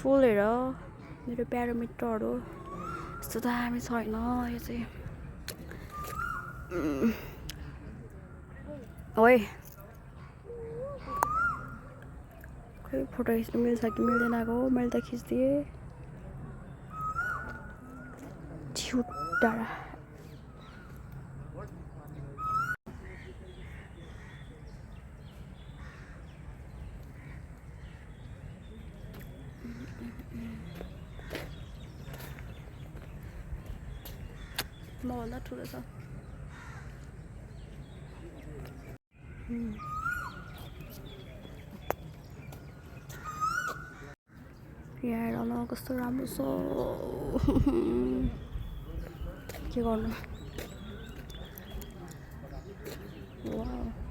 फुल हेर मेरो प्यारामिटरहरू यस्तो दामी छैन यो चाहिँ ओए खोइ फोटो खिच्नु मिल्छ कि मिल्दैन गो मैले त खिच्दिएँ डाँडा मभन्दा ठुलो छ यहाँ हेर न कस्तो राम्रो छ के गर्नु वाउ